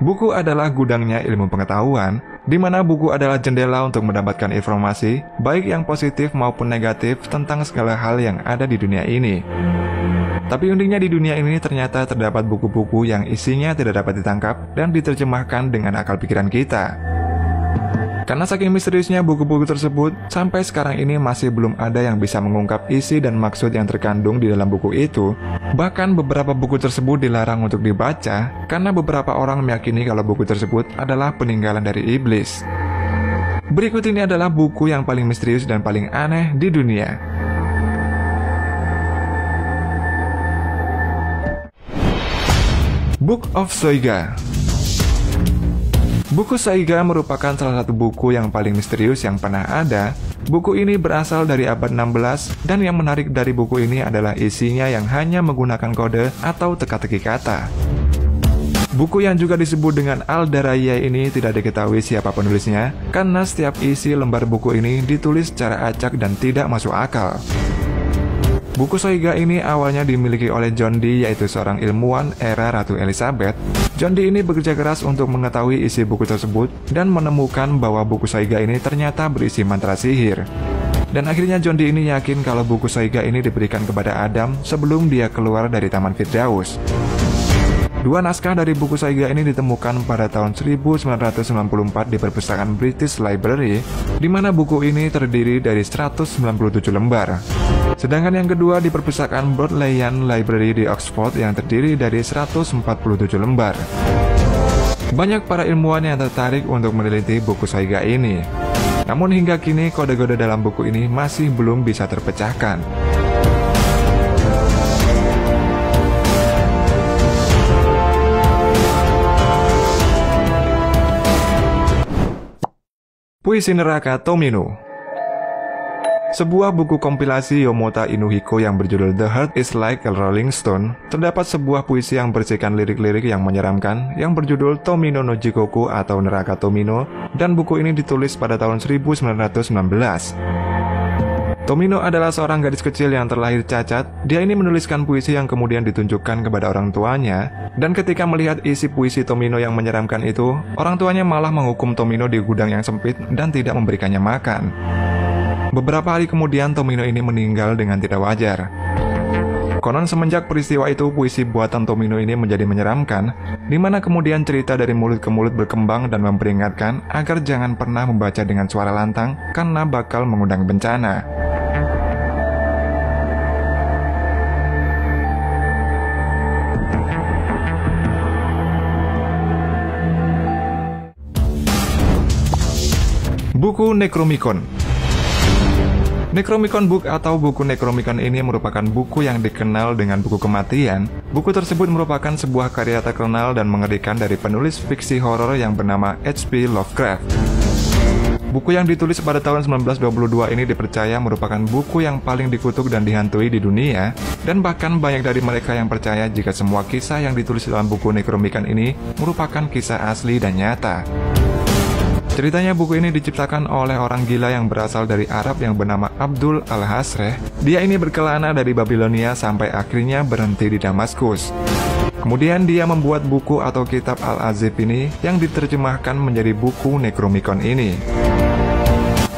Buku adalah gudangnya ilmu pengetahuan, di mana buku adalah jendela untuk mendapatkan informasi, baik yang positif maupun negatif tentang segala hal yang ada di dunia ini. Tapi uniknya di dunia ini ternyata terdapat buku-buku yang isinya tidak dapat ditangkap dan diterjemahkan dengan akal pikiran kita. Karena saking misteriusnya buku-buku tersebut, sampai sekarang ini masih belum ada yang bisa mengungkap isi dan maksud yang terkandung di dalam buku itu. Bahkan beberapa buku tersebut dilarang untuk dibaca, karena beberapa orang meyakini kalau buku tersebut adalah peninggalan dari iblis. Berikut ini adalah buku yang paling misterius dan paling aneh di dunia. Book of Soiga. Buku Soiga merupakan salah satu buku yang paling misterius yang pernah ada. Buku ini berasal dari abad 16, dan yang menarik dari buku ini adalah isinya yang hanya menggunakan kode atau teka-teki kata. Buku yang juga disebut dengan Al-Daraya ini tidak diketahui siapa penulisnya, karena setiap isi lembar buku ini ditulis secara acak dan tidak masuk akal. Buku Soiga ini awalnya dimiliki oleh John Dee, yaitu seorang ilmuwan era Ratu Elizabeth. John Dee ini bekerja keras untuk mengetahui isi buku tersebut dan menemukan bahwa buku Soiga ini ternyata berisi mantra sihir. Dan akhirnya John Dee ini yakin kalau buku Soiga ini diberikan kepada Adam sebelum dia keluar dari Taman Firdaus. Dua naskah dari buku Soiga ini ditemukan pada tahun 1994 di perpustakaan British Library, di mana buku ini terdiri dari 197 lembar. Sedangkan yang kedua di perpustakaan Bodleian Library di Oxford yang terdiri dari 147 lembar. Banyak para ilmuwan yang tertarik untuk meneliti buku Soiga ini. Namun hingga kini kode-kode dalam buku ini masih belum bisa terpecahkan. Puisi Neraka Tomino. Sebuah buku kompilasi Yomota Inuhiko yang berjudul The Heart is Like a Rolling Stone, terdapat sebuah puisi yang berisikan lirik-lirik yang menyeramkan yang berjudul Tomino no Jikoku atau Neraka Tomino, dan buku ini ditulis pada tahun 1919. Tomino adalah seorang gadis kecil yang terlahir cacat. Dia ini menuliskan puisi yang kemudian ditunjukkan kepada orang tuanya, dan ketika melihat isi puisi Tomino yang menyeramkan itu, orang tuanya malah menghukum Tomino di gudang yang sempit dan tidak memberikannya makan. Beberapa hari kemudian Tomino ini meninggal dengan tidak wajar. Konon semenjak peristiwa itu, puisi buatan Tomino ini menjadi menyeramkan, di mana kemudian cerita dari mulut ke mulut berkembang dan memperingatkan agar jangan pernah membaca dengan suara lantang karena bakal mengundang bencana. Buku Necronomicon. Necronomicon Book atau buku Necronomicon ini merupakan buku yang dikenal dengan buku kematian. Buku tersebut merupakan sebuah karya terkenal dan mengerikan dari penulis fiksi horor yang bernama H.P. Lovecraft. Buku yang ditulis pada tahun 1922 ini dipercaya merupakan buku yang paling dikutuk dan dihantui di dunia, dan bahkan banyak dari mereka yang percaya jika semua kisah yang ditulis dalam buku Necronomicon ini merupakan kisah asli dan nyata. Ceritanya buku ini diciptakan oleh orang gila yang berasal dari Arab yang bernama Abdul Al-Hasreh. Dia ini berkelana dari Babilonia sampai akhirnya berhenti di Damaskus. Kemudian dia membuat buku atau kitab Al-Azib ini yang diterjemahkan menjadi buku Necronomicon ini.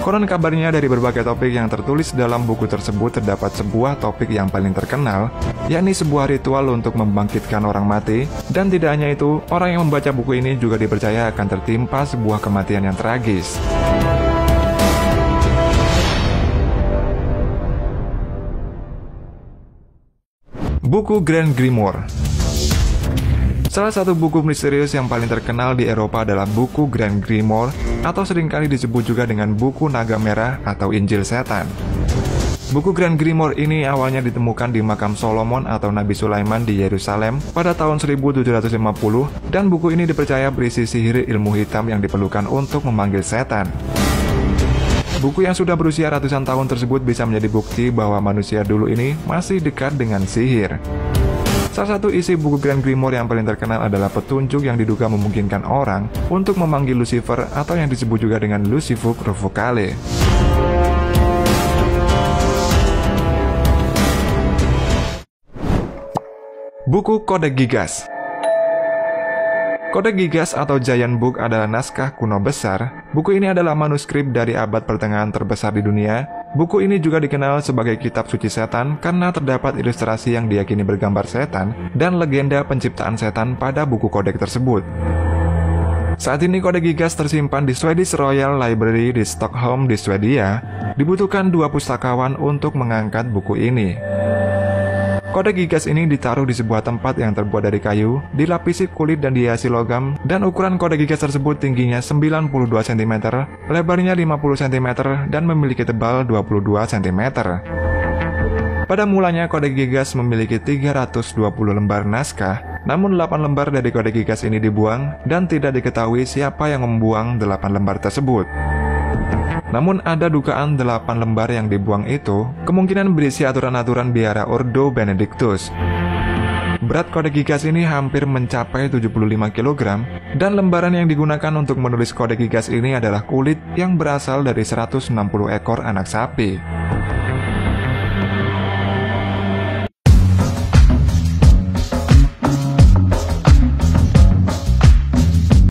Konon kabarnya dari berbagai topik yang tertulis dalam buku tersebut terdapat sebuah topik yang paling terkenal, yakni sebuah ritual untuk membangkitkan orang mati, dan tidak hanya itu, orang yang membaca buku ini juga dipercaya akan tertimpa sebuah kematian yang tragis. Buku Grand Grimoire. Salah satu buku misterius yang paling terkenal di Eropa adalah buku Grand Grimoire, atau seringkali disebut juga dengan buku naga merah atau Injil Setan. Buku Grand Grimoire ini awalnya ditemukan di makam Solomon atau Nabi Sulaiman di Yerusalem pada tahun 1750, dan buku ini dipercaya berisi sihir ilmu hitam yang diperlukan untuk memanggil setan. Buku yang sudah berusia ratusan tahun tersebut bisa menjadi bukti bahwa manusia dulu ini masih dekat dengan sihir. Salah satu isi buku Grand Grimoire yang paling terkenal adalah petunjuk yang diduga memungkinkan orang untuk memanggil Lucifer atau yang disebut juga dengan Lucifug Provocale. Buku Codex Gigas. Codex Gigas atau Giant Book adalah naskah kuno besar. Buku ini adalah manuskrip dari abad pertengahan terbesar di dunia. Buku ini juga dikenal sebagai kitab suci setan karena terdapat ilustrasi yang diyakini bergambar setan dan legenda penciptaan setan pada buku kodek tersebut. Saat ini Codex Gigas tersimpan di Swedish Royal Library di Stockholm di Swedia. Dibutuhkan 2 pustakawan untuk mengangkat buku ini. Codex Gigas ini ditaruh di sebuah tempat yang terbuat dari kayu, dilapisi kulit dan dihiasi logam, dan ukuran Codex Gigas tersebut tingginya 92 cm, lebarnya 50 cm, dan memiliki tebal 22 cm. Pada mulanya Codex Gigas memiliki 320 lembar naskah, namun 8 lembar dari Codex Gigas ini dibuang, dan tidak diketahui siapa yang membuang 8 lembar tersebut. Namun ada dugaan 8 lembar yang dibuang itu kemungkinan berisi aturan-aturan biara Ordo Benedictus. Berat Codex Gigas ini hampir mencapai 75 kg, dan lembaran yang digunakan untuk menulis Codex Gigas ini adalah kulit yang berasal dari 160 ekor anak sapi.